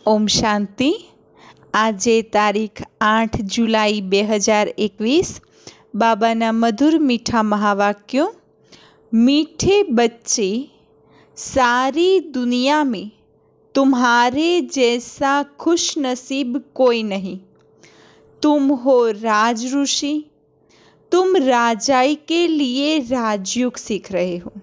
ઓમ શાંતિ. આજે તારીખ 8 જુલાઈ 2021. બાબાના મધુર મીઠા મહાવાક્યો. मीठे बच्चे, सारी दुनिया में तुम्हारे जैसा खुश नसीब कोई नहीं। तुम हो राज ऋषि, तुम राजाई के लिए राजयोग सीख रहे हो।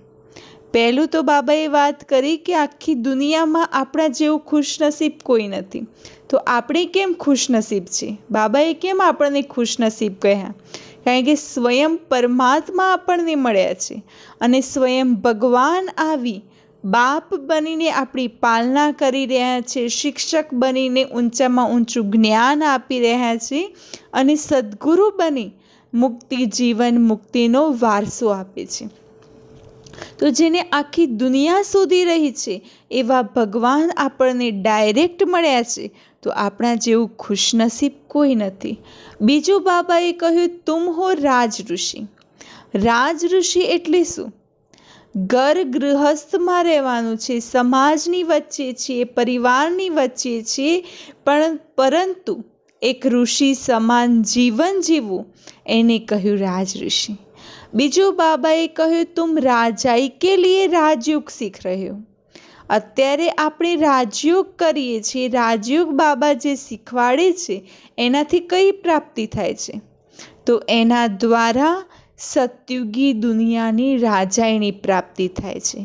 પહેલું તો બાબાએ વાત કરી કે આખી દુનિયામાં આપણા જેવું ખુશનસીબ કોઈ નથી, તો આપણે કેમ ખુશનસીબ છીએ? બાબાએ કેમ આપણને ખુશનસીબ કહ્યા? કારણ કે સ્વયં પરમાત્મા આપણને મળ્યા છે અને સ્વયં ભગવાન આવી બાપ બનીને આપણી પાલના કરી રહ્યા છે, શિક્ષક બનીને ઊંચામાં ઊંચું જ્ઞાન આપી રહ્યા છે અને સદ્ગુરુ બની મુક્તિ જીવન મુક્તિનો વારસો આપે છે। તો જેને આખી દુનિયા શોધી રહી છે એવા ભગવાન આપણને ડાયરેક્ટ મળ્યા છે, તો આપણા જેવું ખુશનસીબ કોઈ નથી। બીજું બાબાએ કહ્યું, તુમ હો રાજ ઋષિ। રાજ ઋષિ એટલે શું? ઘર ગૃહસ્થમાં રહેવાનું છે, સમાજની વચ્ચે છીએ, પરિવારની વચ્ચે છીએ, પરંતુ એક ઋષિ સમાન જીવન જીવવું એને કહ્યું રાજ ઋષિ। બીજું બાબાએ કહ્યું, તુમ રાજાઈ કે લીએ રાજયોગ શીખ રહે હો। અત્યારે આપણે રાજયોગ કરીએ છીએ। રાજયોગ બાબા જે શીખવાડે છે એનાથી કઈ પ્રાપ્તિ થાય છે? તો એના દ્વારા સતયુગી દુનિયાની રાજાઈની પ્રાપ્તિ થાય છે।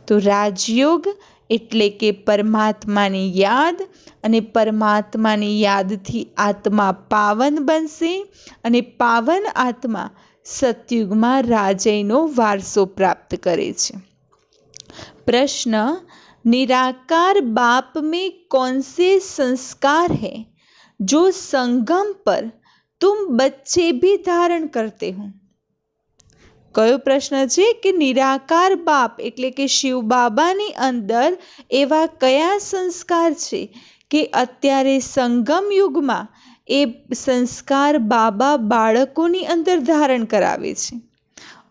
તો રાજયોગ એટલે કે પરમાત્માની યાદ, અને પરમાત્માની યાદથી આત્મા પાવન બનશે અને પાવન આત્મા સતયુગમાં રાજાઈનો વારસો પ્રાપ્ત કરે છે। प्रश्न, निराकार बाप में कौन से संस्कार है जो संगम पर तुम बच्चे भी धारण करते हो? કયો પ્રશ્ન છે કે નિરાકાર બાપ એટલે કે શિવ બાબાની અંદર એવા કયા સંસ્કાર છે કે અત્યારે સંગમ યુગમાં એ સંસ્કાર બાબા બાળકોની અંદર ધારણ કરાવે છે?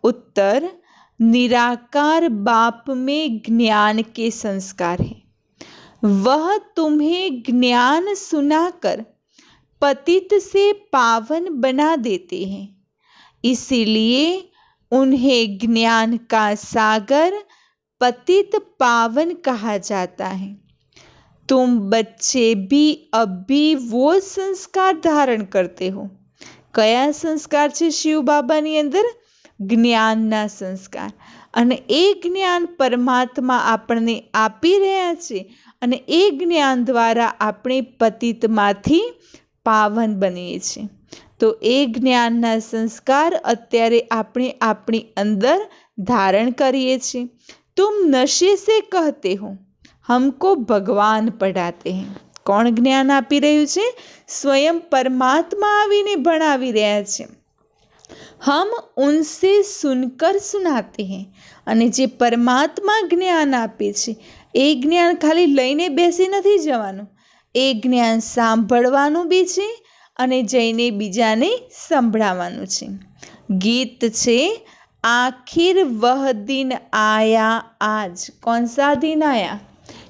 उत्तर, निराकार बाप में ज्ञान के संस्कार है। वह तुम्हें ज्ञान सुनाकर पतित से पावन बना देते हैं, इसीलिए उन्हें ज्ञान का सागर पतित पावन कहा जाता है। तुम बच्चे भी अब भी वो संस्कार धारण करते हो। कया संस्कार छे शिव बाबानी अंदर? જ્ઞાનના સંસ્કાર, અને એ જ્ઞાન પરમાત્મા આપણને આપી રહ્યા છે અને એ જ્ઞાન દ્વારા આપણે પતિતમાંથી પાવન બનીએ છીએ। તો એ જ્ઞાનના સંસ્કાર અત્યારે આપણે આપણી અંદર ધારણ કરીએ છીએ। तुम नशे से कहते हो, हमको भगवान पढ़ाते हैं। કોણ જ્ઞાન આપી રહ્યું છે? સ્વયં પરમાત્મા આવીને ભણાવી રહ્યા છે। हम उनसे सुनकर सुनाते हैं। અને જે પરમાત્મા જ્ઞાન આપે છે એ જ્ઞાન ખાલી લઈને બેસી નથી જવાનું, એ જ્ઞાન સાંભળવાનું બી છે અને જઈને બીજાને સંભળાવવાનું છે। ગીત છે, આખિર વહ દિન આયા આજ। કોણ સા દિન આયા?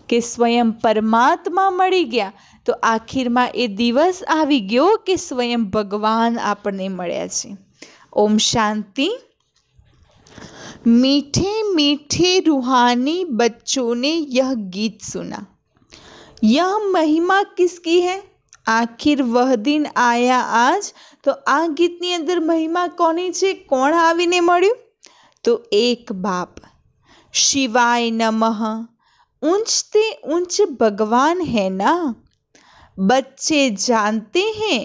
કે સ્વયં પરમાત્મા મળી ગયા, તો આખિરમાં એ દિવસ આવી ગયો કે સ્વયં ભગવાન આપણને મળ્યા છે। ओम शांति। मीठे मीठे रूहानी बच्चों ने यह गीत सुना। यह महिमा किसकी है? आखिर वह दिन आया आज। तो आ गीतनी अंदर महिमा कोनी छे? कोण आवीने मळ्युं? तो एक बाप, शिवाय नमः, ऊंचते ऊंच भगवान है ना। बच्चे जानते हैं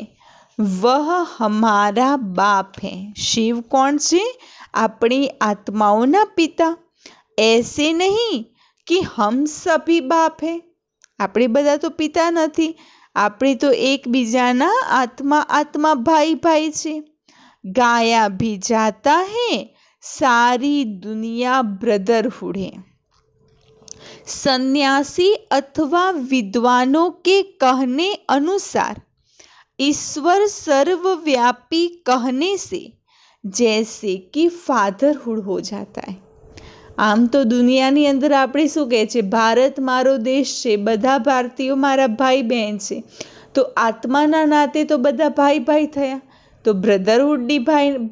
वह हमारा बाप है। शिव कौन से? अपनी आत्माओं पिता। ऐसे नहीं कि हम सभी बाप है। આપણે બધા તો પિતા નથી, આપણે તો એકબીજાના આત્મા આત્મા ભાઈ ભાઈ છે। ગાયા भी जाता है सारी दुनिया ब्रदरहुड है। सन्यासी अथवा विद्वानों के कहने अनुसार ईश्वर सर्वव्यापी कहने से जैसे कि फादरहुड हो जाता है। આમ તો દુનિયાની અંદર આપણે શું કહે છે, ભારત મારો દેશ છે, બધા ભારતીયો મારા ભાઈ બહેન છે, તો આત્માના નાતે તો બધા ભાઈ ભાઈ થયા, તો બ્રધરહુડની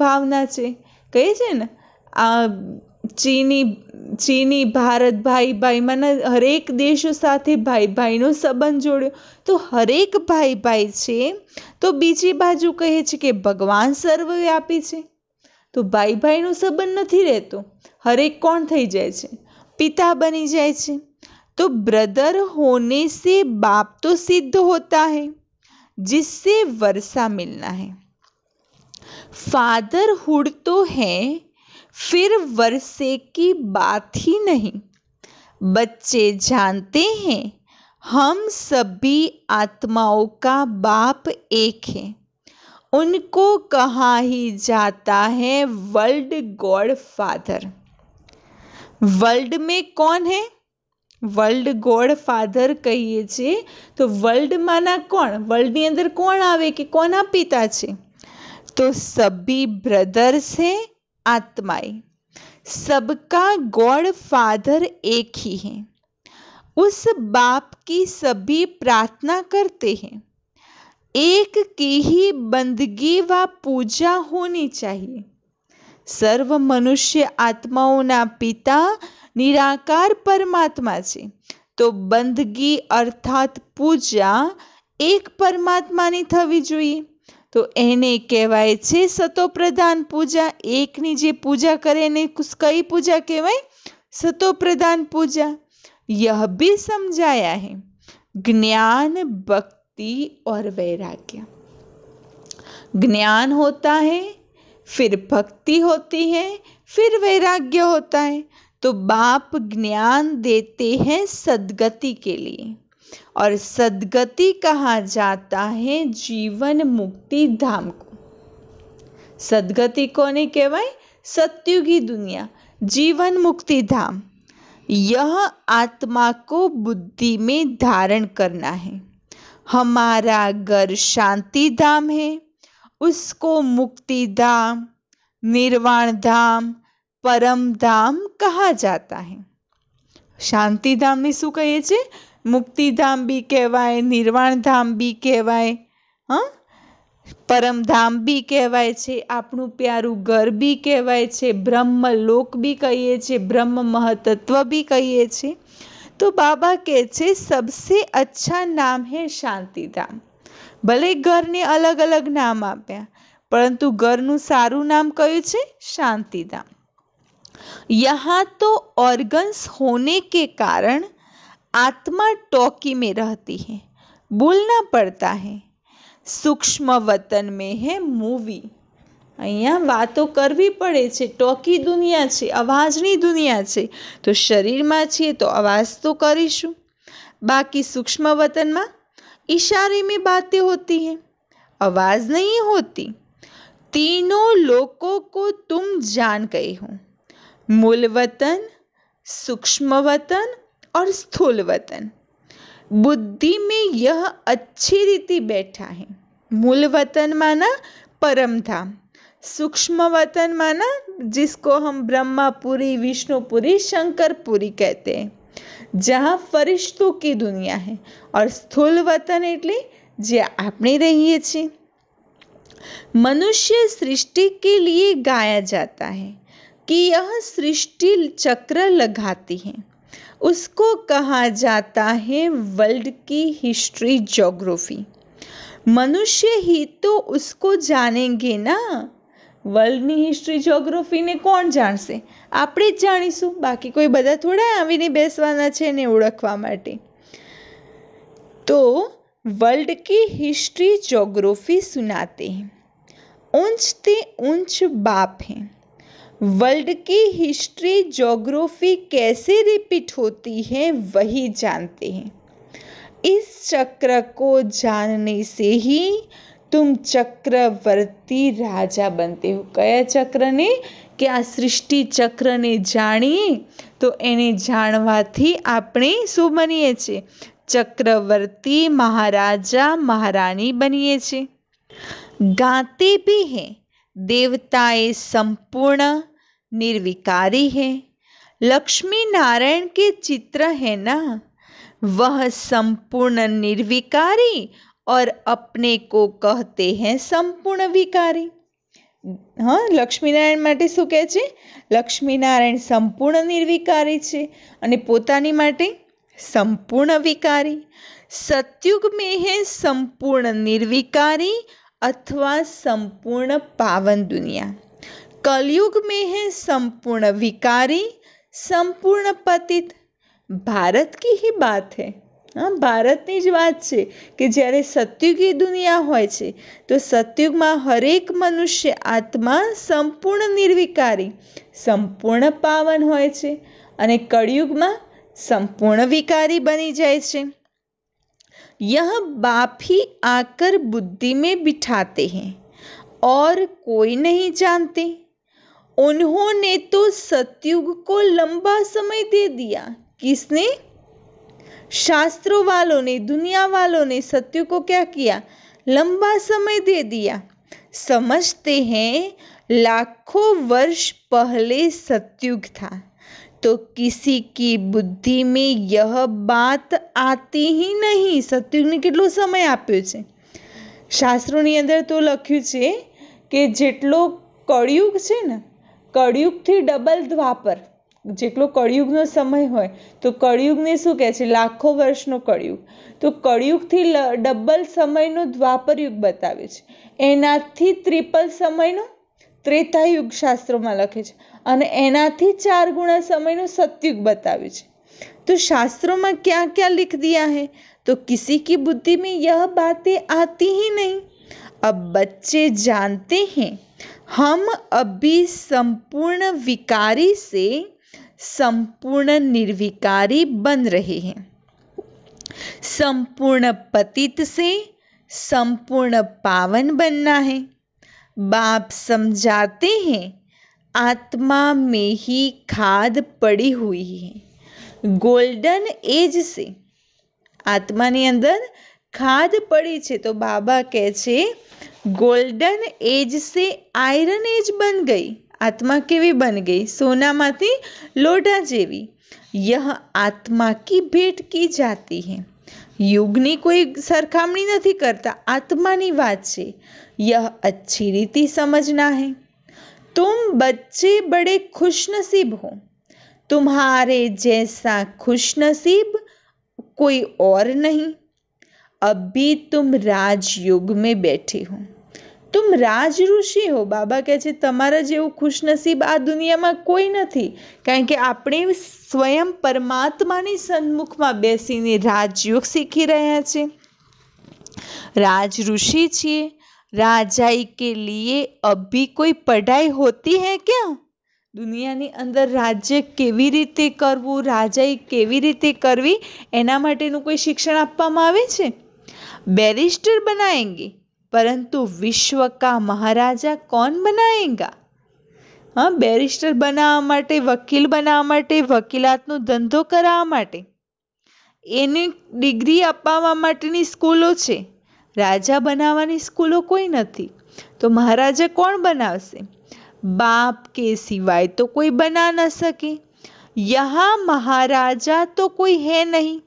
ભાવના છે. કહે છે ને આ ચીની ભારત ભાઈ ભાઈમાં હરેક દેશો સાથે ભાઈ ભાઈનો સંબંધ જોડ્યો, તો હરેક ભાઈ ભાઈ છે. તો બીજી બાજુ કહે છે કે ભગવાન સર્વવ્યાપી છે, તો ભાઈ ભાઈનો સંબંધ નથી રહેતો, हरेक कौन થઈ જાય છે, पिता बनी जाए છે. तो ब्रदर होने से बाप तो सिद्ध होता है, जिससे वर्षा मिलना है. फादरहुड तो है, फिर वर्षे की बात ही नहीं. बच्चे जानते हैं हम सभी आत्माओं का बाप एक है. उनको कहा ही जाता है वर्ल्ड गॉड फादर. वर्ल्ड में कौन है, वर्ल्ड गॉड फादर कहिए छे तो वर्ल्ड माना कौन, वर्ल्ड अंदर कौन आवे कि कोना पिता छे, तो सभी ब्रदर्स हैं, आत्माएं. सबका गॉड फादर एक ही है. उस बाप की सभी प्रार्थना करते हैं. एक की ही बंदगी व पूजा होनी चाहिए. सर्व मनुष्य आत्माओना पिता निराकार परमात्मा छे, तो बंदगी अर्थात पूजा एक परमात्मानी थवी जोईए. तो एने कहेवाय छे सतोप्रधान पूजा. एकनी जे पूजा करे ने कई पूजा कहेवाय, सतोप्रधान पूजा. यह भी समझाया है ज्ञान, भक्ति और वैराग्य. ज्ञान होता है, फिर भक्ति होती है, फिर वैराग्य होता है. तो बाप ज्ञान देते हैं सद्गति के लिए, और सद्गति कहा जाता है जीवन मुक्ति धाम को. सद्गति कोने कहवाय, सत्युगी दुनिया, जीवन मुक्ति धाम. यह आत्मा को बुद्धि में धारण करना है. हमारा घर शांति धाम है, उसको मुक्ति धाम, निर्वाण धाम, परम धाम कहा जाता है. शांति धाम ने शू कहे छे, मुक्ति धाम भी कहवाय, निर्वाण धाम भी कहवाय, हाँ, परम धाम भी कहवाय छे, आपणुं प्यारू घर भी कहवाय छे, ब्रह्म लोक भी कहीए छे, ब्रह्म महतत्व भी कहीए छे. तो बाबा कहे छे सबसे अच्छा नाम है शांति धाम. भले घर ने अलग अलग नाम आप्या, परंतु घरनुं सारू नाम कयुं छे, शांतिधाम. यहाँ तो ऑर्गन्स होने के कारण आत्मा टोकी में रहती है, बोलना पड़ता है. सूक्ष्म वतन में है मूवी. અહીંયા વાતો કરવી પડે છે, ટોકી દુનિયા છે, અવાજની દુનિયા છે. તો શરીરમાં છીએ તો અવાજ તો કરીશું. બાકી સૂક્ષ્મ વતનમાં इशारे में बातें होती हैं, आवाज नहीं होती. तीनों लोकों को तुम जान गए हो, मूल वतन, सूक्ष्म वतन और स्थूल वतन. बुद्धि में यह अच्छी रीति बैठा है. मूल वतन माना परम धाम, सूक्ष्म वतन माना जिसको हम ब्रह्मापुरी, विष्णुपुरी, शंकरपुरी कहते हैं, जहाँ फरिश्तों की दुनिया है. और स्थूल वतन एटले जे आपणे रहिए छे. मनुष्य सृष्टि के लिए गाया जाता है कि यह सृष्टि चक्र लगाती है. उसको कहा जाता है वर्ल्ड की हिस्ट्री ज्योग्राफी. मनुष्य ही तो उसको जानेंगे ना. વર્લ્ડની હિસ્ટ્રી જ્યોગ્રાફીને કોણ જાણશે? આપણે જ જાણીશું, બાકી કોઈ બધા થોડા આવીને બેસવાના છે ને ઓળખવા માટે. તો वर्ल्ड की हिस्ट्री ज्योग्राफी सुनाते हैं. ऊंचते ऊंच बाप हैं. वर्ल्ड की हिस्ट्री ज्योग्राफी कैसे रिपीट होती है वही जानते हैं. इस चक्र को जानने से ही तुम चक्रवर्ती राजा बनते हो. कया चक्र ने? कि आ सृष्टि चक्र ने जाणीए तो एने जाणवाथी आपणे शुं बनीए छे? चक्रवर्ती महाराजा महारानी बनीए छे. गाते भी हैं देवताएं संपूर्ण निर्विकारी है, लक्ष्मी नारायण के चित्र है ना, वह संपूर्ण निर्विकारी और अपने को कहते हैं संपूर्ण विकारी। हाँ, લક્ષ્મીનારાયણ માટે શું કહે છે? લક્ષ્મીનારાયણ સંપૂર્ણ નિર્વિકારી છે અને પોતાની માટે સંપૂર્ણ વિકારી। સતયુગ में है संपूर्ण निर्विकारी अथवा संपूर्ण पावन दुनिया। कलयुग में है संपूर्ण विकारी संपूर्ण पतित। भारत की ही बात है। हाँ, ભારતની જ વાત છે કે જ્યારે સતયુગી દુનિયા હોય છે તો સતયુગમાં હરેક મનુષ્ય આત્મા સંપૂર્ણ નિર્વિકારી સંપૂર્ણ પાવન હોય છે અને કળિયુગમાં સંપૂર્ણ વિકારી બની જાય છે। यह बाप ही आकर बुद्धि में बिठाते हैं और कोई नहीं जानते। उन्होंने तो सतयुग को लंबा समय दे दिया। किसने? शास्त्रों वालों ने, दुनिया वालों ने सत्य को क्या किया? लंबा समय दे दिया। समझते हैं लाखों वर्ष पहले सतयुग था, तो किसी की बुद्धि में यह बात आती ही नहीं। સતયુગને કેટલો સમય આપ્યો છે? શાસ્ત્રોની અંદર તો લખ્યું છે કે જેટલો કળિયુગ છે ને, કળિયુગથી ડબલ દ્વાપર, જેટલો કળિયુગનો સમય હોય તો કળિયુગને શું કહે છે? લાખો વર્ષનો કળિયુગ। તો કળિયુગથી ડબલ સમયનો દ્વાપરયુગ બતાવે છે, એનાથી ત્રિપલ સમયનો ત્રેતાયુગ શાસ્ત્રોમાં લખે છે અને એનાથી 4 गुणा સમયનો સતયુગ બતાવે છે। तो शास्त्रों में क्या क्या लिख दिया है? तो किसी की बुद्धि में यह बातें आती ही नहीं। अब बच्चे जानते हैं हम अभी संपूर्ण विकारी से संपूर्ण निर्विकारी बन रहे हैं, संपूर्ण पतित से संपूर्ण पावन बनना है। बाप समझाते हैं आत्मा में ही खाद पड़ी हुई है। गोल्डन एज से आत्मानी अंदर खाद पड़ी छे, तो बाबा कहे छे गोल्डन एज से आयरन एज बन गई। आत्मा केवी बन गई? सोनामांथी लोढ़ा जेवी। यह आत्मा की भेंट की जाती है। युगनी कोई सरखामणी नहीं करता, आत्मानी बात छे। यह अच्छी रीति समझना है। तुम बच्चे बड़े खुशनसीब हो, तुम्हारे जैसा खुशनसीब कोई और नहीं। अभी तुम राजयुग में बैठे हो, तुम राज ऋषि हो। बाबा कहे छे तमारा जेवुं खुशनसीब आ दुनियामां कोई नहीं, कारण के आपणे स्वयं परमात्मानी सन्मुखमां बेसीने राजयोग शीखी रह्या छे। राज ऋषि छीए। राजाई के लिए अभी कोई पढ़ाई होती है क्या? दुनियानी अंदर राज्य केवी रीते करवुं, राजाई केवी रीते करवी, एना माटेनुं कोई शिक्षण आपवामां आवे छे? बैरिस्टर बनाएंगे, परंतु विश्व का महाराजा कौन बनाएगा? हाँ, बैरिस्टर बनावा माटे, वकील बनावा माटे, वकीलातनो धंधो करावा माटे एनी डिग्री अपावा माटेनी स्कूलो छे। राजा बनावानी स्कूलो कोई नहीं। तो महाराजा कौन बनावशे? बाप के सिवाय तो कोई बना न सके। यहाँ महाराजा तो कोई है नहीं।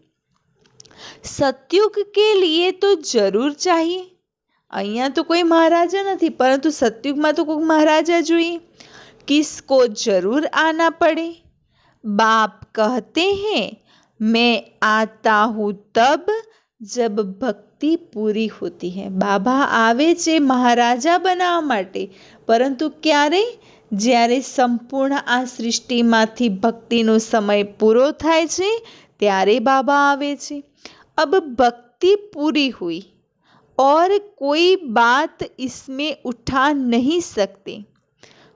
सतयुग के लिए तो जरूर चाहिए। अहियां तो कोई महाराजा नहीं, परंतु सतयुग में तो कोई महाराजा જોઈએ। किसको जरूर आना पड़े। बाप कहते हैं मैं आता हूँ तब जब भक्ति पूरी होती है। बाबा आवे छे महाराजा बनावा माटे, परंतु क्यारे? ज्यारे संपूर्ण आ सृष्टिमांथी भक्तिनो समय पूरो थाय छे त्यारे बाबा आवे छे। अब भक्ति पूरी हुई और कोई बात इसमें उठा नहीं सकते।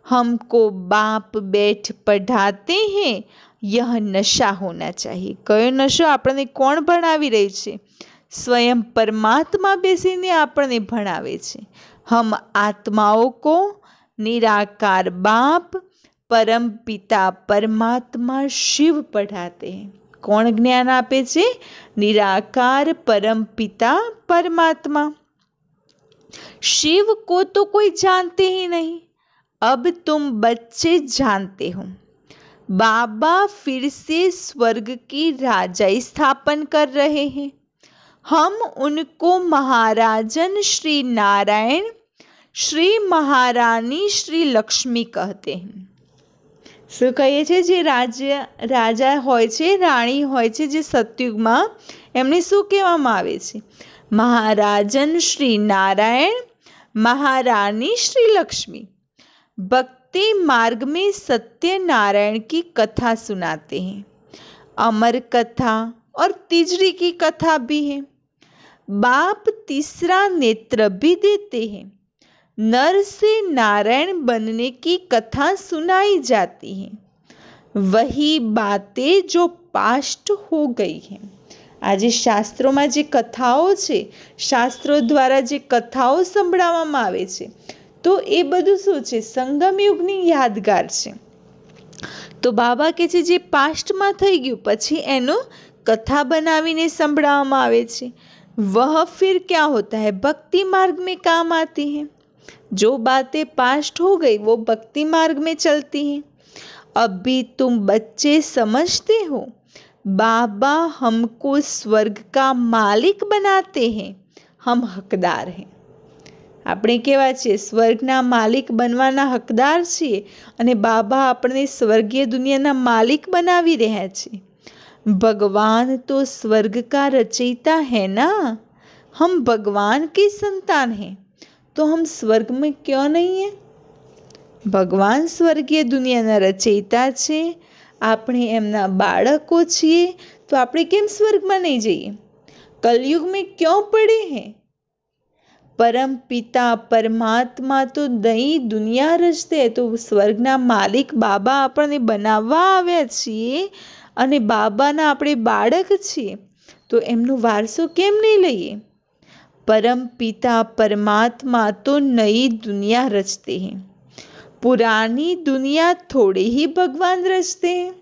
हमको बाप बैठ पढ़ाते हैं, यह नशा होना चाहिए। कयो नशो? आपने कोण भणावी रही छे? स्वयं परमात्मा बेसीने आपने भणावे छे। हम आत्माओं को निराकार बाप परम पिता परमात्मा शिव पढ़ाते हैं। कौन ज्ञान आपे छे? निराकार परम पिता परमात्मा। शिव को तो कोई जानते ही नहीं। अब तुम बच्चे जानते हो। बाबा फिर से स्वर्ग की राजाई स्थापन कर रहे हैं। हम उनको महाराजन श्री नारायण, श्री महारानी श्री लक्ष्मी कहते हैं। શું કહીએ છીએ? જે રાજા હોય છે, રાણી હોય છે, જે સતયુગમાં એમને શું કહેવામાં આવે છે? મહારાજન શ્રી નારાયણ, महारानी श्री लक्ष्मी। भक्ति मार्ग में सत्यनारायण की कथा सुनाते हैं। अमर कथा और तीजरी की कथा भी है। बाप तीसरा नेत्र भी देते हैं। नर से नारायण बनने की कथा सुनाई जाती है। वही बातें जो पास्ट हो गई है। आज शास्त्रों में जे कथाओं छे, शास्त्रों द्वारा जे कथाओं संभळाववामां आवे छे, तो ए बधुं शुं छे? संगम युगनी यादगार छे। तो बाबा के छे जे पास्ट में थई गयुं पछी एनो कथा बनावीने संभळाववामां आवे छे। वह फिर क्या होता है? भक्ति मार्ग में काम आती है। जो बातें पास्ट हो गई वो भक्ति मार्ग में चलती हैं। अभी तुम बच्चे समझते हो, बाबा हमको स्वर्ग का मालिक बनाते हैं, हम हकदार हैं। આપણે કેવા છીએ? સ્વર્ગના માલિક બનવાના હકદાર છીએ અને બાબા આપણને સ્વર્ગીય દુનિયાના માલિક બનાવી રહ્યા છે। ભગવાન તો સ્वर्ग का रचयिता है ना, हम भगवान के संतान हैं, तो हम स्वर्ग में क्यों नहीं है? भगवान स्वर्गीय दुनियाना रचयिता छे, આપણે એમના બાળકો છીએ, તો આપણે કેમ સ્વર્ગમાં નહીં જઈએ? कलयुग में क्यों पड़े हैं? परम पिता परमात्मा तो नई दुनिया रचते, तो स्वर्गना मालिक बाबा આપણને બનાવવા આવ્યા છીએ અને બાબાના આપણે બાળક છીએ, તો એમનો વારસો કેમ નહીં લઈએ? परम पिता परमात्मा तो नई दुनिया रचते हैं, पुरानी दुनिया थोड़े ही भगवान रचते हैं।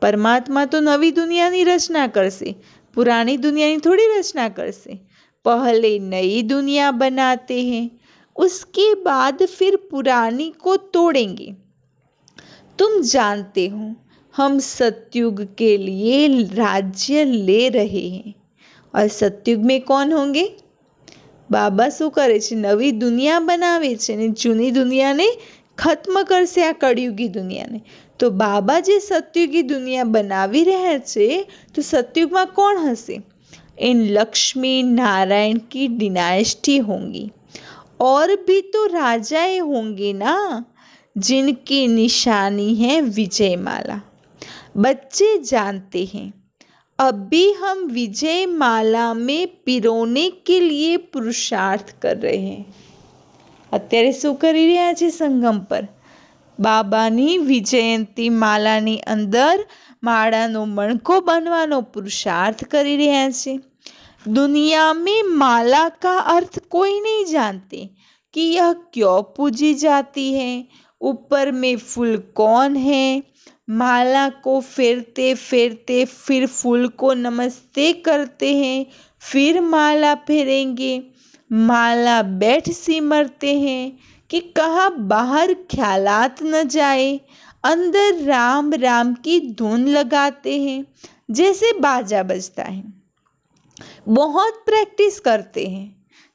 परमात्मा तो नवी दुनिया की रचना करसे, पुरानी दुनिया की थोड़ी रचना करसे। पहले नई दुनिया बनाते हैं, उसके बाद फिर पुरानी को तोड़ेंगे। तुम जानते हो हम सतयुग के लिए राज्य ले रहे हैं, और सतयुग में कौन होंगे? बाबा शू करे छे? नवी दुनिया बनावे छे ने जूनी दुनिया ने खत्म करशे, आ कलयुगी दुनिया ने। तो बाबा जे सतयुगी दुनिया बनावी रह्या छे, तो सतयुग में कौन हशे? इन लक्ष्मी नारायण की डिनाइस्टी होंगी, और भी तो राजाएं होंगे ना, जिनकी निशानी है विजयमाला। बच्चे जानते हैं, अभी हम विजय माला में पिरोने के लिए पुरुषार्थ कर रहे हैं। અત્યારે શું કરી રહ્યા છે? સંગમ પર બાબાની વિજયંતી માલાની અંદર માળાનો મણકો બનવાનો પુરુષાર્થ કરી રહ્યા છે। दुनिया में माला का अर्थ कोई नहीं जानते कि यह क्यों पूजी जाती है, ऊपर में फूल कौन है। माला को फेरते फेरते फिर फूल को नमस्ते करते हैं, फिर माला फेरेंगे। माला बैठ सिमरते हैं कि कहाँ बाहर ख्यालात न जाए, अंदर राम राम की धुन लगाते हैं जैसे बाजा बजता है। बहुत प्रैक्टिस करते हैं।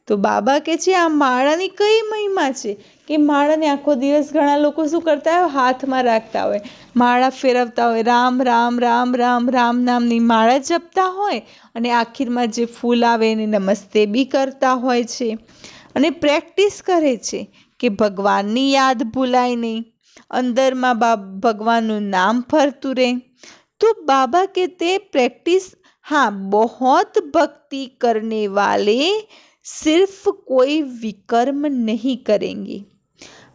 तो बाबा के छे आ माळानी कई महिमा छे कि माळाने आखो दिवस घणा लोको शुं करता होय? हाथमां राखता होय, माळा फेरवता होय, राम राम राम राम राम नामनी माळा जपता होय अने आखिरमां जे फूल आवे एने नमस्ते बी करता होय छे अने प्रेक्टिस करे छे कि भगवाननी याद भूलाय नहीं, अंदरमां भगवाननुं नाम फरतुं रहे। तो बाबा कहते प्रैक्टिस, हाँ, बहुत भक्ति करने वाले सिर्फ कोई विकर्म नहीं करेंगे,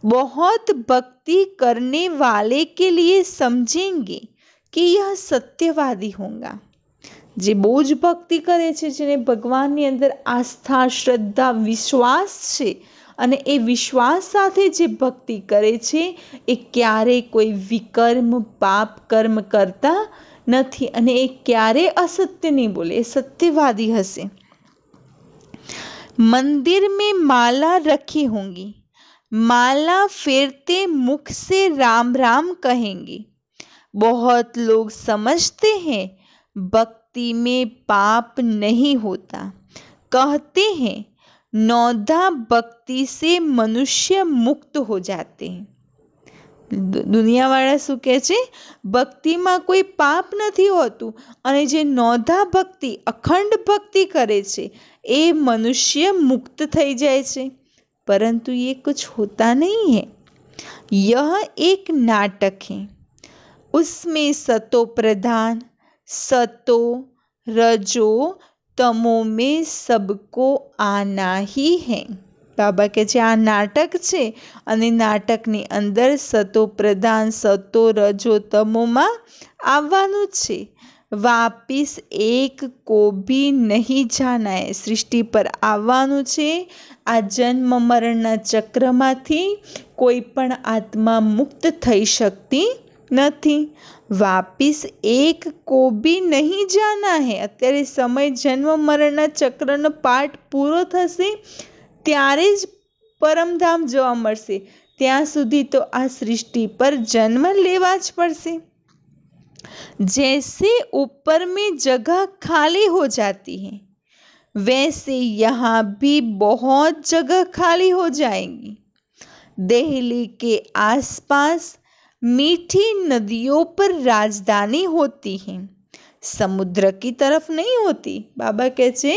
बहुत भक्ति करने वाले के लिए समझेंगे कि यह सत्यवादी होगा। जे बोझ भक्ति करे छे, जेने भगवाननी अंदर आस्था श्रद्धा विश्वास छे अने ए विश्वास साथे जे भक्ति करे छे ए क्यारे कोई विकर्म पाप कर्म करता नहीं अने ए क्यारे असत्य नहीं बोले, ए सत्यवादी हशे। मंदिर में माला रखी होंगी, माला फेरते मुख से राम राम कहेंगे। बहुत लोग समझते हैं भक्ति में पाप नहीं होता। कहते हैं नौधा भक्ति से मनुष्य मुक्त हो जाते हैं। દુનિયાવાળા શું કહે છે? ભક્તિમાં કોઈ પાપ નથી હોતું અને જે નોંધા ભક્તિ અખંડ ભક્તિ કરે છે એ મનુષ્ય મુક્ત થઈ જાય છે। परंतु ये कुछ होता नहीं है। यह एक नाटक है। उसमें सतो प्रधान, सतो रजो तमो में सबको आना ही है। बाबा के जे आ नाटक छे अने नाटकनी अंदर सतो प्रधान सतो रजो तमोमां आववानुं छे। वापिस एक को भी नहीं जाना है। सृष्टि पर आववानुं छे। आ जन्म मरणना चक्रमांथी कोई पण आत्मा मुक्त थई शकती નથી। વાપિસ એક को भी नहीं जाना है। અત્યારે સમય જન્મ મરણના ચક્રનો પાઠ પૂરો થશે ત્યારે જ પરમધામ જોવા મળશે। ત્યાં સુધી તો આ સૃષ્ટિ પર જન્મ લેવા જ પડશે। जैसे ऊपर में जगह खाली हो जाती है वैसे यहाँ भी बहुत जगह खाली हो जाएगी। दिल्ली के आसपास मीठी नदियों पर राजधानी होती है, समुद्र की तरफ नहीं होती। बाबा कहे छे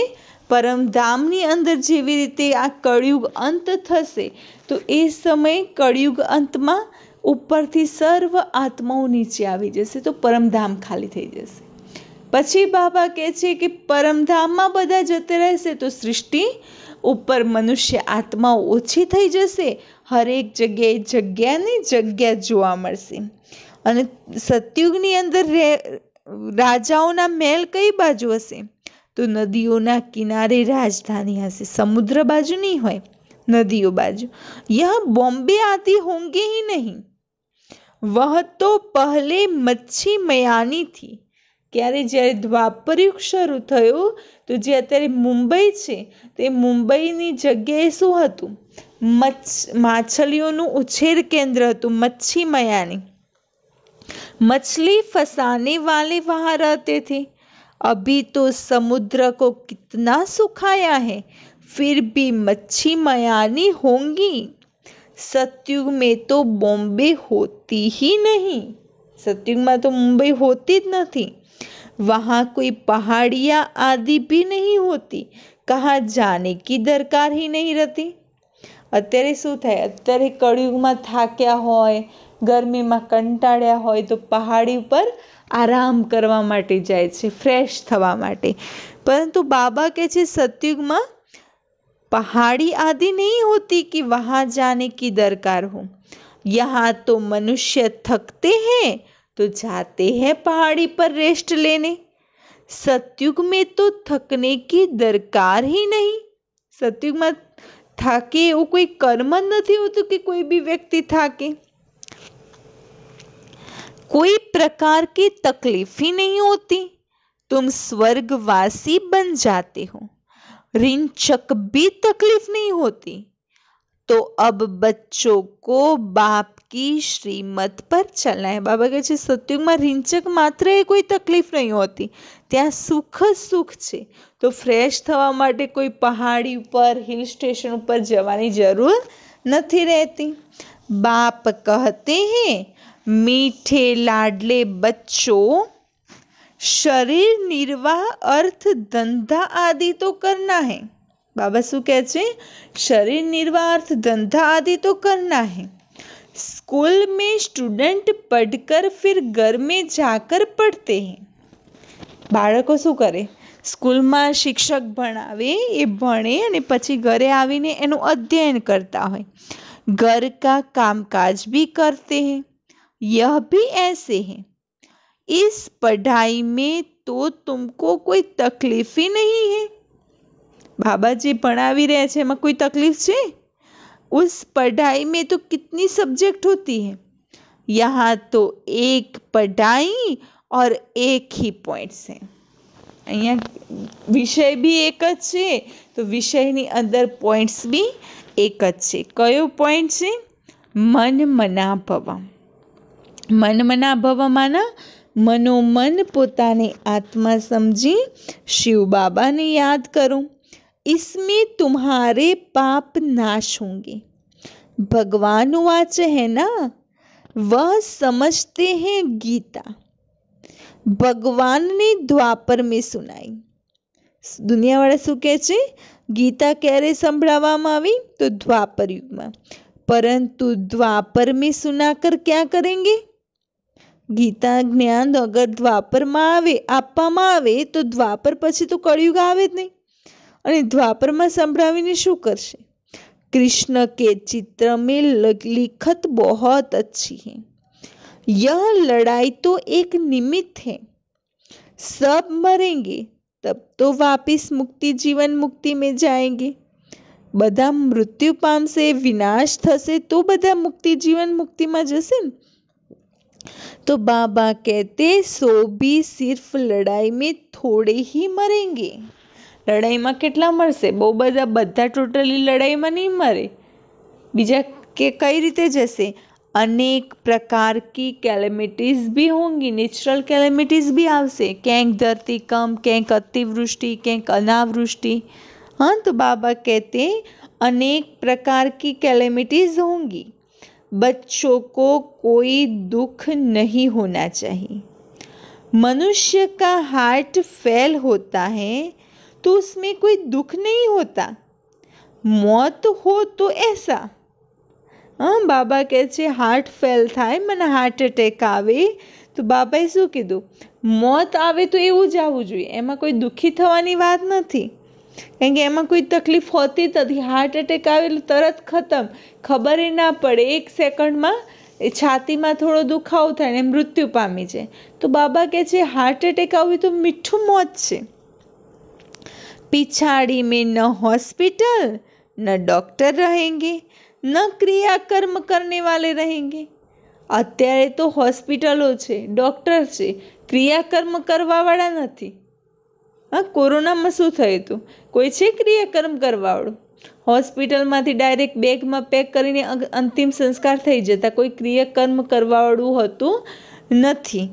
परमधामनी अंदर जेवी रीते आ कळयुग अंत थशे तो ए समय कळयुग अंतमां उपरथी सर्व आत्माओं नीचे आवी जशे तो परमधाम खाली थई जशे। पछी बाबा कहे छे कि परमधाममां बधा जता रहेशे तो सृष्टि उपर मनुष्य आत्माओं ओછી થઈ જશે। हरेक जग्याए जग्याने जग्या जोवा मळशे। अने सतयुगनी अंदर राजाओना महल कई बाजू हशे तो नदीओना किनारे राजधानी हशे। समुद्र बाजू नहीं होय, नदीओ बाजू। यह बॉम्बे आती होंगे ही नहीं। वह तो पहले मच्छी मयानी थी। क्यारे ज्यारे द्वापर युग शरू थयो तो जे अत्यारे मुंबई छे ते मुंबईनी जग्याए शुं हतुं? माछलीओनुं उछेर केंद्र हतुं, मच्छी मयानी। मछली फंसाने वाले वहां रहते थे। अभी तो समुद्र को कितना सुखाया है फिर भी मच्छी मयानी होंगी। सतयुग में तो बॉम्बे होती ही नहीं। सतयुग में तो मुंबई होती ज नहीं। वहाँ कोई पहाड़ियाँ आदि भी नहीं होती। कहाँ जाने की दरकार ही नहीं रहती। अत्यारे शुं थाय? अत्यारे कळयुगमां थाक्या होय, गरमीमां कंटाळ्या होय तो पहाड़ी पर आराम करवा माटे जाए छे, फ्रेश थवा माटे। परंतु बाबा कहे छे सतयुगमां पहाड़ी आदि नहीं होती कि वहां जाने की दरकार हो। यहाँ तो मनुष्य थकते हैं तो जाते हैं पहाड़ी पर रेस्ट लेने। सतयुग में तो थकने की दरकार ही नहीं। सतयुग में थाके एवुं कोई कर्म नहीं होतुं कि कोई भी व्यक्ति थाके। कोई प्रकार की तकलीफ ही नहीं होती। तुम स्वर्गवासी बन जाते हो। रिंचक भी तकलीफ नहीं होती। तो अब बच्चों को बाप की श्रीमत पर चलना है। बाबा कहे छे सतयुग में रिंचक मात्र है, कोई तकलीफ नहीं होती। त्या सुख सुख छे। तो फ्रेश थवा माटे कोई पहाड़ी पर हिल स्टेशन पर जवानी जरूर नहीं रहती। बाप कहते हैं मीठे लाडले बच्चों शरीर निर्वाह अर्थ धंधा आदि तो करना है। बाबा शू कहे छे? शरीर निर्वाह अर्थ धंधा आदि तो करना है। स्कूल में स्टूडेंट पढ़कर फिर घर में जाकर पढ़ते हैं। बाळको शू करे? स्कूल में शिक्षक भणावे ए भणे अने पछी घरे आवीने एनुं अध्ययन करता होय। घर का कामकाज भी करते हैं। यह भी ऐसे है। इस पढ़ाई में तो तुमको कोई तकलीफ ही नहीं है। बाबा जी भणावी रहे छे एमां कोई तकलीफ छे? उस पढ़ाई में तो कितनी सब्जेक्ट होती है। यहाँ तो एक पढ़ाई और एक ही पॉइंट्स है। अहींया विषय भी एक ज छे तो विषयनी अंदर पॉइंट्स भी एक ज छे। कयो पॉइंट छे? मन मना भव। મનમના ભવમાંના मनोमन પોતાને आत्मा समझी शिव बाबा ने याद करो, इसमें तुम्हारे पाप नाश होंगे। भगवान वाच है ना, वह समझते हैं गीता। भगवान ने द्वापर में सुनाई। दुनिया वाला शू कहे छे, गीता क्यारे संभळावामां आवी तो द्वापर युगमां, परंतु द्वापर में सुनाकर क्या करेंगे? गीता ज्ञान अगर द्वापर में आपवामां आवे तो द्वापर पछी तो कलयुग आवे ज नहीं, अने द्वापर में संभळावीने शुं करशे? कृष्ण के चित्र में लिखत बहुत अच्छी है। यह लड़ाई तो एक निमित्त है, सब मरेंगे तब तो वापिस मुक्ति जीवन मुक्ति में जाएंगे। बधा मृत्यु पामशे, विनाश थशे तो बधा मुक्ति जीवन मुक्ति में जशे ने। तो बाबा कहते सो भी सिर्फ लड़ाई में थोड़े ही मरेंगे। लड़ाई में केटला मरशे? बहु बधा टोटली लड़ाई में नहीं मरे। बीजा के कई रीते जैसे अनेक प्रकार की कैलेमिटीज भी होंगी, नेचुरल कैलेमिटीज भी आवशे, क्यांक धरतीकंप, क्यांक अतिवृष्टि, क्यांक अनावृष्टि। हाँ, तो बाबा कहते अनेक प्रकार की कैलेमिटीज होंगी। बच्चों को कोई दुख नहीं होना चाहिए। मनुष्य का हार्ट फेल होता है तो उसमें कोई दुख नहीं होता, मौत हो तो ऐसा। हाँ, बाबा कहे छे हार्ट फेल थाय, मने हार्ट एटेक आवे तो बाबाए शुं कीधुं? मौत आवे तो एवुं ज आवुं जोईए, एमां कोई दुखी थवानी वात नथी, कारण के एमां कोई तकलीफ होती ज नथी। हार्ट एटेक आवे એટલે તરત खत्म, खबर ए ना पड़े, 1 सेकंडमां छातीमां थोड़ो दुखावो थाय ने मृत्यु पामी जाय। तो बाबा कहे छे हार्ट एटेक आवे तो मीठुं मौत छे। पिछाड़ी में न हॉस्पिटल न डॉक्टर रहेंगे, न क्रियाकर्म करने वाले रहेंगे। अत्यारे तो हॉस्पिटलो छे, डॉक्टर छे, क्रियाकर्म करवा वाळा नथी। हाँ, कोरोना में शुं थयुं हतुं? कोई छे क्रियाकर्म करवावाळुं? हॉस्पिटल मांथी डायरेक्ट बेग में पेक करीने अंतिम संस्कार थई जता, कोई क्रियाकर्म करवावाळुं हतुं नथी।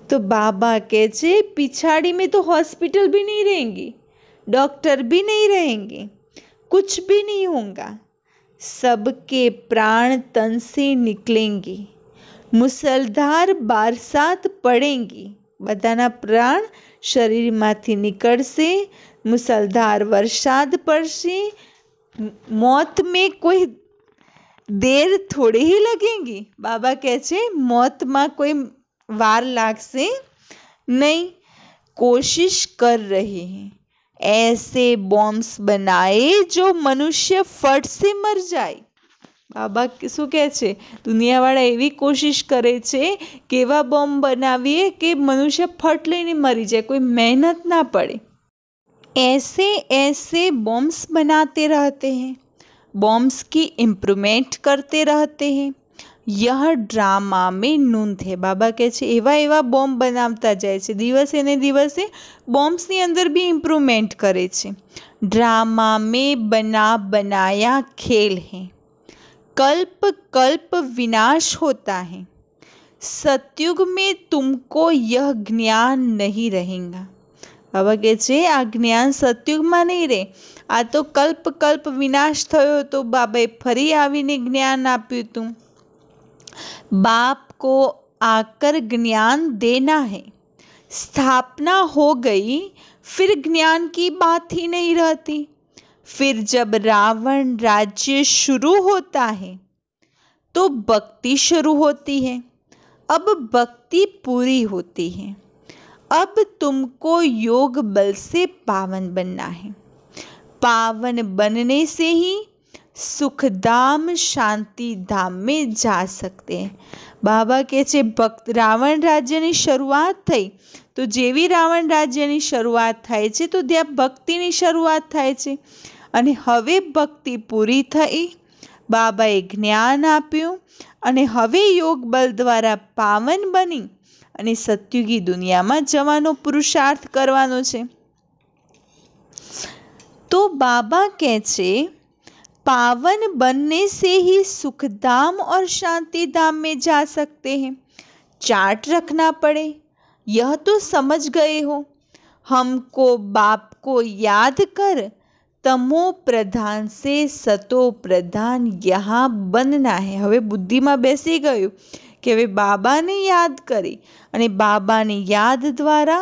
तो बाबा कहे छे पिछाड़ी में तो हॉस्पिटल भी नहीं रहेंगी, डॉक्टर भी नहीं रहेंगे, कुछ भी नहीं होगा। सबके प्राण तन से निकलेंगे, मुसलधार बरसात पड़ेंगी। बधाना प्राण शरीर मांथी निकळशे, मुसलधार वरसाद पड़शे। मौत में कोई देर थोड़ी ही लगेगी। बाबा कहे छे मौत में कोई वार लागशे नहीं। कोशिश कर रहे हैं ऐसे बॉम्ब्स बनाए जो मनुष्य फट से मर जाए। बाबा शू कहे छे? दुनियावाळा एवी कोशिश करे छे के एवा बॉम्ब बनावीए कि मनुष्य फट लईने मरी जाए, कोई मेहनत ना पड़े। ऐसे ऐसे बॉम्ब्स बनाते रहते हैं, बॉम्ब्स की इम्प्रूवमेंट करते रहते हैं। यह ड्रामा में नोंध है। बाबा कहे छे एवा एवा बॉम्ब बनावता जाए छे, दिवसे ने दिवसे बॉम्ब्सनी अंदर भी इम्प्रूवमेंट करे छे। ड्रामा में बना बनाया खेल है। कल्प कल्प विनाश होता है। सतयुग में तुमको यह ज्ञान नहीं रहेगा। बाबा कहे छे आ ज्ञान सतयुग में नहीं रहे, आ तो कल्प कल्प विनाश थयो तो बाबाए फरी आवीने ज्ञान आप्युं हतुं। बाप को आकर ज्ञान देना है। स्थापना हो गई फिर ज्ञान की बात ही नहीं रहती। फिर जब रावण राज्य शुरू होता है तो भक्ति शुरू होती है। अब भक्ति पूरी होती है। अब तुमको योग बल से पावन बनना है। पावन बनने से ही सुखधाम शांति धाम में जा सकते हैं। बाबा कहे छे भक्त रावण राज्यनी शरूआत थई तो जेवी रावण राज्यनी शरूआत थाय छे तो त्यां भक्तिनी शरूआत थाय छे। अने हवे भक्ति पूरी थई, बाबाए ज्ञान आप्युं अने हवे योग बल द्वारा पावन बनी अने सत्युगी दुनिया में जवानो पुरुषार्थ करवानो छे। तो बाबा कहे छे पावन बनने से ही सुखधाम और शांति धाम में जा सकते हैं। चार्ट रखना पड़े। यह तो समझ गए हो। हमको बाप को याद कर तमो प्रधान से सतो प्रधान यहाँ बनना है। હવે બુદ્ધિમાં બેસી ગયું કે હવે બાબાને યાદ કરી અને બાબાની યાદ દ્વારા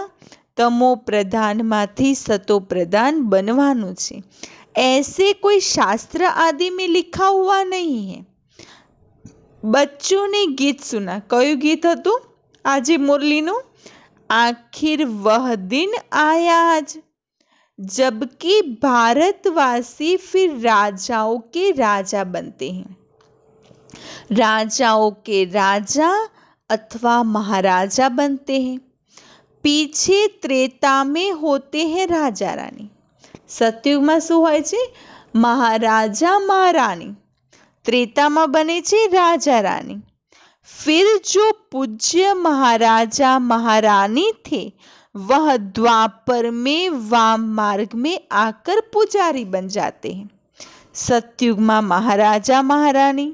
તમો પ્રધાનમાંથી સતો પ્રધાન बनવાનું છે। ऐसे कोई शास्त्र आदि में लिखा हुआ नहीं है। बच्चों ने गीत सुना। कયું गीत હતું આજે મુરલીનું? आखिर वह दिन आया आज जबकि भारतवासी फिर राजाओं के राजा बनते हैं। राजाओं के राजा अथवा महाराजा बनते हैं। पीछे त्रेता में होते हैं राजा रानी। सतयुग में શું હોય છે? महाराजा महारानी। त्रेता में बने छे राजा रानी। फिर जो पूज्य महाराजा महारानी थे वह द्वापर में वाम मार्ग में आकर पुजारी बन जाते हैं। सतयुग में महाराजा महारानी,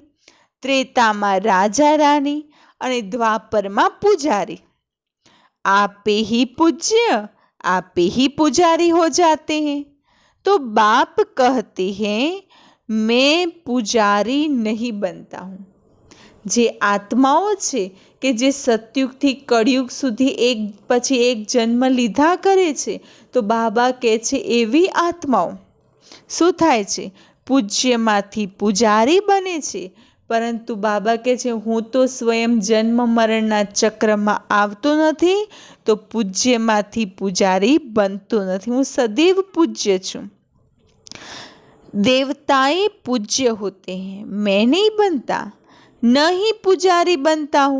त्रेता में राजा रानी और द्वापर में पुजारी। आपे ही पूज्य आपे ही पुजारी हो जाते हैं। तो बाप कहते हैं मैं पुजारी नहीं बनता हूँ। જે આત્માઓ છે કે જે સતયુગથી કળિયુગ સુધી એક પછી એક જન્મ લીધા કરે છે, તો બાબા કહે છે એવી આત્માઓ શું થાય છે? પૂજ્યમાંથી પૂજારી બને છે। પરંતુ બાબા કહે છે હું તો સ્વયં જન્મ મરણના ચક્રમાં આવતો નથી, તો પૂજ્યમાંથી પૂજારી બનતો નથી। હું સદૈવ પૂજ્ય છું। देवताएं पूज्य होते हैं, मैं नहीं बनता, न ही पुजारी बनता हूँ।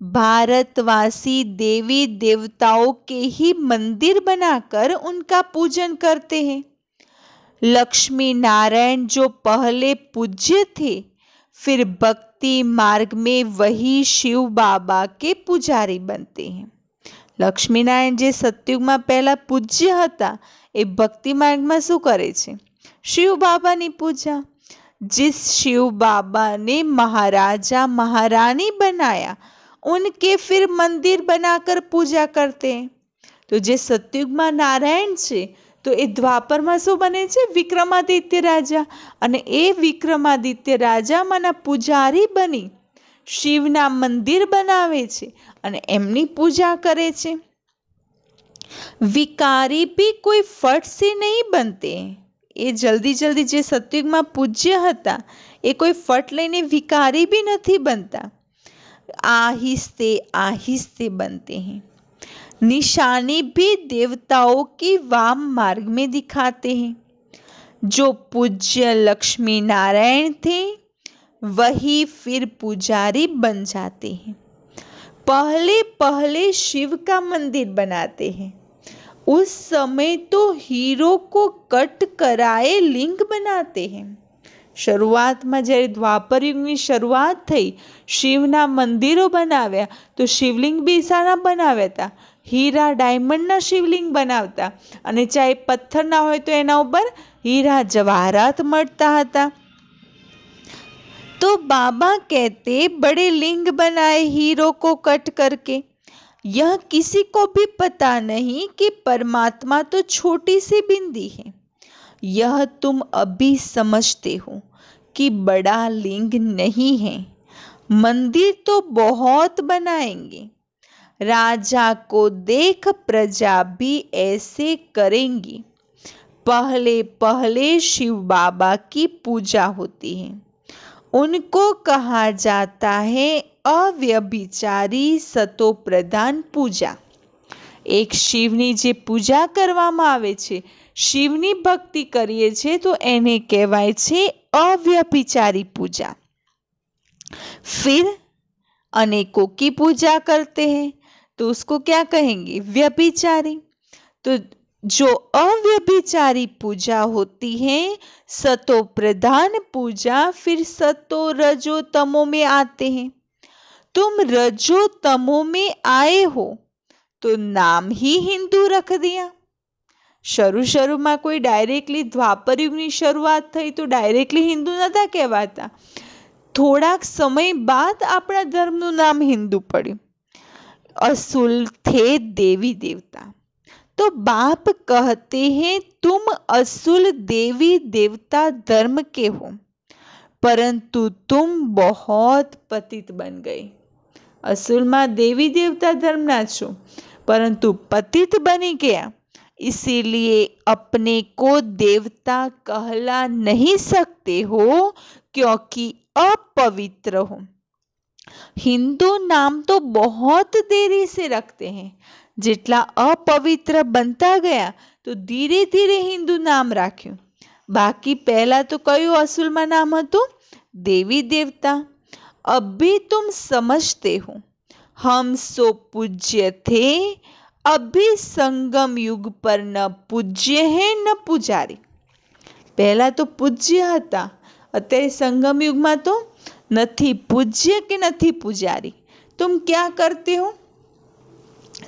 भारतवासी देवी देवताओं के ही मंदिर बनाकर उनका पूजन करते हैं। लक्ष्मी नारायण जो पहले पूज्य थे, फिर भक्ति मार्ग में वही शिव बाबा के पुजारी बनते हैं। लक्ष्मी नारायण जे सतयुग में पहला पूज्य हता, ए भक्ति मार्ग में शू करे छे? शिव बाबा नी पूजा। जिस शिव बाबा ने महाराजा महारानी बनाया, उनके फिर मंदिर बनाकर पूजा करते हैं। तो जे सतयुग में नारायण छे, तो ए द्वापर में शू बने छे? विक्रमादित्य राजा। अने ए विक्रमादित्य राजा माना पुजारी बनी शिवना मंदिर बनावे छे अने एमनी पूजा करे छे। विकारी भी कोई फट से नहीं बनते। ए जल्दी जल्दी जे सतयुग में पूज्य हता, ए कोई फट लईने विकारी भी नहीं बनता। आहिस्ते आहिस्ते बनते हैं। निशानी भी देवताओं की वाम मार्ग में दिखाते हैं। जो पूज्य लक्ष्मी नारायण थे, वही फिर पुजारी बन जाते हैं। पहले पहले शिव का मंदिर बनाते हैं। उस समय तो हीरो को कट कराए लिंग बनाते हैं। शुरुआत में जયારે द्वापर युगनी शुरुआत थई, शिवना मंदिरों बनाव्या, तो शिवलिंग बी साना बनाव्या था। हीरा डायमंडना शिवलिंग बनावता अने चाहे पत्थर ना होय तो एना उपर हीरा जवाहरात मळता हता। तो बाबा कहते बड़े लिंग बनाए हीरो को कट करके। यह किसी को भी पता नहीं कि परमात्मा तो छोटी सी बिंदी है। यह तुम अभी समझते हो कि बड़ा लिंग नहीं है। मंदिर तो बहुत बनाएंगे। राजा को देख प्रजा भी ऐसे करेंगी। पहले पहले शिव बाबा की पूजा होती है। उनको कहा जाता है अव्यभिचारी सतो प्रधान पूजा। एक शिवनी जे पूजा करवामां आवे छे, शिवनी भक्ति करीए छे, तो एने कहेवाय छे अव्यभिचारी पूजा। फिर अनेकों की पूजा करते हैं, तो उसको क्या कहेंगे? व्यभिचारी। तो जो अव्यभिचारी पूजा होती है, सतो प्रधान पूजा, फिर सतो रजो तमो में आते हैं। तुम रजो तमो में आए हो तो नाम ही हिंदू रख दिया। शुरू में कोई डायरेक्टली द्वापर युगनी शुरुआत थई तो डायरेक्टली हिंदू नता कहवाता। थोड़ाक समय बाद अपना धर्मनु नाम हिंदू पड्युं। असुल थे देवी देवता। तो बाप कहते हैं तुम असुल देवी देवता धर्म के हो, परंतु तुम बहुत पतित बन गए। असुलમાં देवी देवता धर्मના છો, परंतु पतित बनी गया, इसीलिए अपने को देवता कहला नहीं सकते हो, क्योंकि अपवित्र हो। हिंदू नाम तो बहुत देरी से रखते हैं, જેટલા अपवित्र बनता गया तो धीरे धीरे हिंदू नाम राख्યું। बाकी पहला तो कયું असुलમાં नाम હતું? देवी देवता। अब भी तुम समझते हो, हम सो पूज्य थे, अभी संगम युग पर न पूज्य है न पुजारी। पहला तो पूज्य હતા, અત્યારે संगम युग में तो નથી पूज्य के નથી पुजारी। तुम क्या करते हो?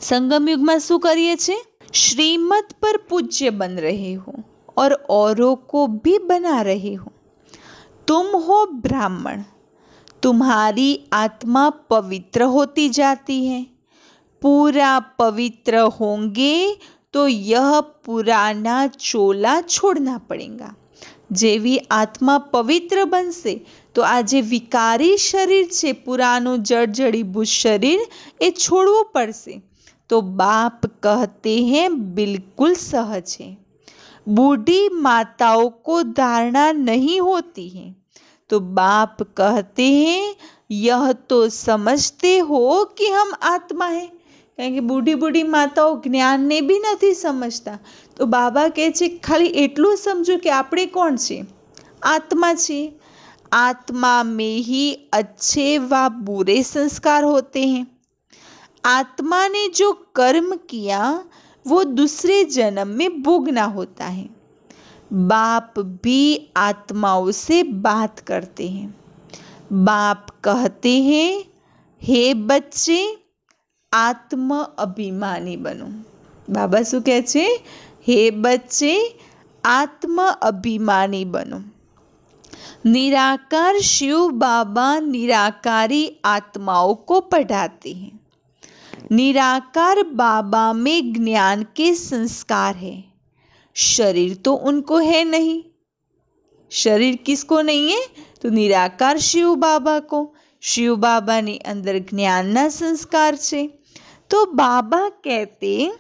संगम युग में शू करिए छे? श्रीमत पर पूज्य बन रहे हो और औरों को भी बना रहे हो। तुम हो ब्राह्मण, तुम्हारी आत्मा पवित्र होती जाती है। पूरा पवित्र होंगे तो यह पुराना चोला छोड़ना पड़ेगा। जेवी आत्मा पवित्र बनसे तो आज विकारी शरीर छे, पुरानो जड़जड़ीभूत शरीर, ए छोड़वू पड़से। तो बाप कहते हैं बिल्कुल सहज है। बूढ़ी माताओं को धारणा नहीं होती है, तो बाप कहते हैं यह तो समझते हो कि हम आत्मा है। कारण के बूढ़ी बूढ़ी माताओं ज्ञान ने भी नहीं समझता, तो बाबा कहे छे खाली एटलू समझो कि आपणे कोण छे? आत्मा छे। आत्मा में ही अच्छे व बुरे संस्कार होते हैं। आत्मा ने जो कर्म किया वो दूसरे जन्म में भोगना होता है। बाप भी आत्माओं से बात करते हैं। बाप कहते हैं हे बच्चे आत्म अभिमानी बनो। बाबा शू कहे छे? हे बच्चे आत्म अभिमानी बनो। निराकार शिव बाबा निराकारी आत्माओं को पढ़ाते हैं। निराकार बाबा में ज्ञान के संस्कार है। शरीर तो उनको है नहीं। शरीर किसको नहीं है? तो निराकार शिव बाबा को। शिव बाबा ने अंदर ज्ञान ना संस्कार छे। तो बाबा कहते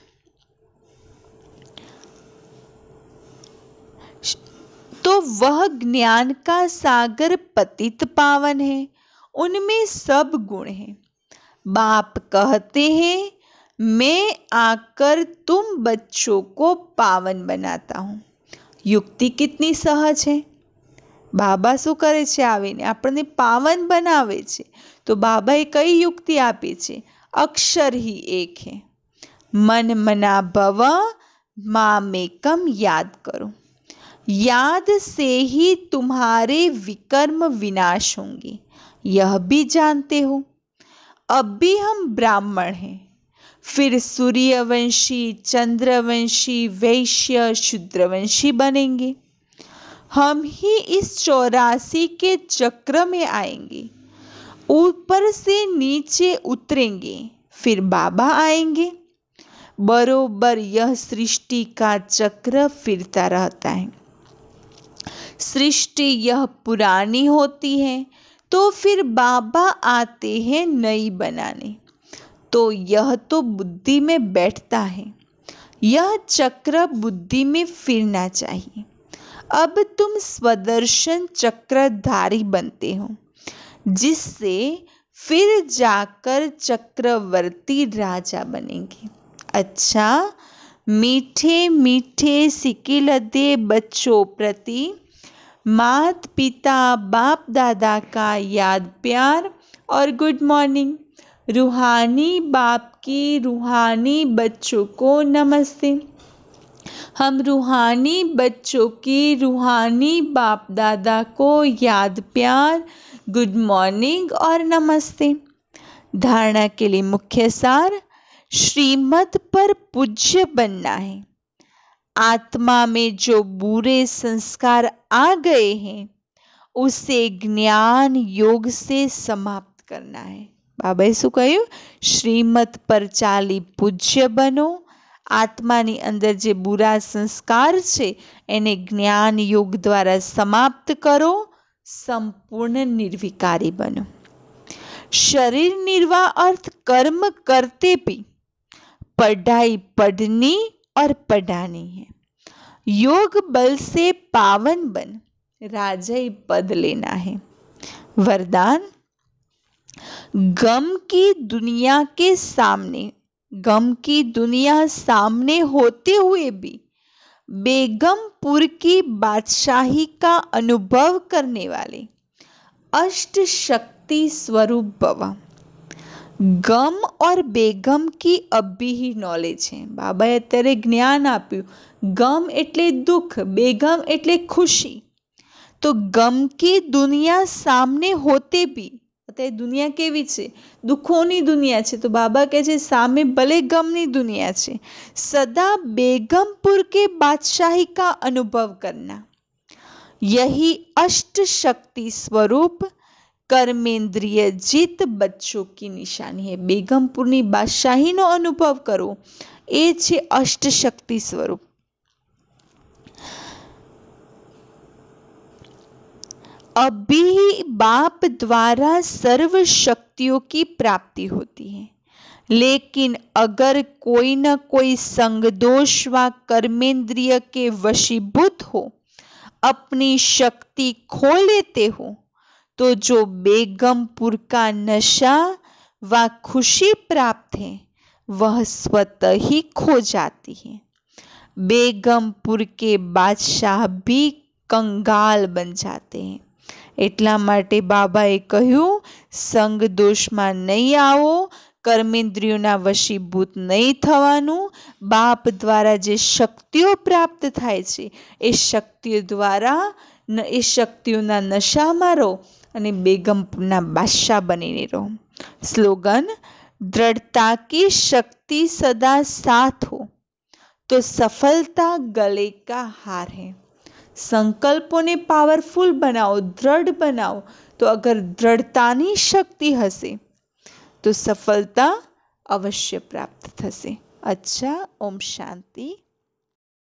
तो वह ज्ञान का सागर पतित पावन है, उनमें सब गुण हैं। बाप कहते हैं मैं आकर तुम बच्चों को पावन बनाता हूँ। युक्ति कितनी सहज है। बाबा शू करे छे? आवीने आपणे पावन बनावे छे। तो बाबाए कई युक्ति आपी छे? अक्षर ही एक है। मन मना भव मामेकम याद करो। याद से ही तुम्हारे विकर्म विनाश होंगे, यह भी जानते हो। अब भी हम ब्राह्मण हैं, फिर सूर्यवंशी, चंद्रवंशी, वैश्य, शूद्रवंशी बनेंगे। हम ही इस 84 के चक्र में आएंगे, ऊपर से नीचे उतरेंगे, फिर बाबा आएंगे। बरोबर यह सृष्टि का चक्र फिरता रहता है। सृष्टि यह पुरानी होती है तो फिर बाबा आते हैं नई बनाने। तो यह तो बुद्धि में बैठता है। यह चक्र बुद्धि में फिरना चाहिए। अब तुम स्वदर्शन चक्रधारी बनते हो, जिससे फिर जाकर चक्रवर्ती राजा बनेंगे। अच्छा, मीठे मीठे सिकिलदे बच्चों प्रति मात पिता बाप दादा का याद प्यार और गुड मॉर्निंग। रूहानी बाप की रूहानी बच्चों को नमस्ते। हम रूहानी बच्चों की रूहानी बाप दादा को याद प्यार, गुड मॉर्निंग और नमस्ते। धारणा के लिए मुख्य सार, श्रीमत पर पूज्य बनना है। आत्मा में जो बुरे संस्कार आ गए हैं उसे ज्ञान योग से समाप्त करना है। બાબાએ શું કહ્યું? શ્રીમત પર ચાલી પૂજ્ય બનો. આત્માની અંદર જે બુરા સંસ્કાર છે એને જ્ઞાન યોગ દ્વારા સમાપ્ત કરો. संपूर्ण निर्विकारी बनो. शरीर निर्वाह अर्थ कर्म करते भी पढ़ाई पढ़नी और पढ़ानी है. योग बल से पावन बन राजाई पद लेना है. वरदान, गम की दुनिया सामने होते हुए भी बेगमपुर की बादशाही का अनुभव करने वाले अष्ट शक्ति स्वरूप भव. गम और बेगम की अभी ही नॉलेज है. बाबाए અત્યારે જ્ઞાન આપ્યું. ગમ એટલે દુઃખ, બેગમ એટલે ખુશી. તો ગમ की दुनिया सामने होते भी, અત્યારે દુનિયા કેવી છે? દુઃખોની દુનિયા છે. તો બાબા કહે છે સામે ભલે ગમની દુનિયા છે, સદા बेगमपुर के बादशाही का अनुभव करना. यही अष्ट शक्ति स्वरूप कर्मेंद्रिय जीत बच्चों की निशानी है. बेगमपुरनी बादशाहीનો અનુભવ કરવો એ છે અષ્ટ શક્તિ સ્વરૂપ. अभी बाप द्वारा सर्व शक्तियों की प्राप्ति होती है, लेकिन अगर कोई न कोई संग दोष व कर्मेंद्रिय के वशीभूत हो, अपनी शक्ति खो लेते हो, तो जो बेगमपुर का नशा व खुशी प्राप्त है वह स्वतः ही खो जाती है. बेगमपुर के बादशाह भी कंगाल बन जाते हैं. એટલા માટે બાબાએ કહ્યું સંગ દોષમાં નહીં આવો, કર્મેન્દ્રિયોના વશીભૂત નહીં થવાનું. બાપ દ્વારા જે શક્તિઓ પ્રાપ્ત થાય છે એ શક્તિઓ દ્વારા એ શક્તિઓના નશામાં રહો અને બેગમપુરના બાદશાહ બનીને રહો. સ્લોગન, दृढ़ता की शक्ति सदा साथ हो तो सफलता गले का हार है. संकल्पों ने पावरफुल बनाओ, दृढ़ बनाओ. तो अगर दृढ़तानी शक्ति हसे तो सफलता अवश्य प्राप्त थશે. अच्छा, ओम शांति.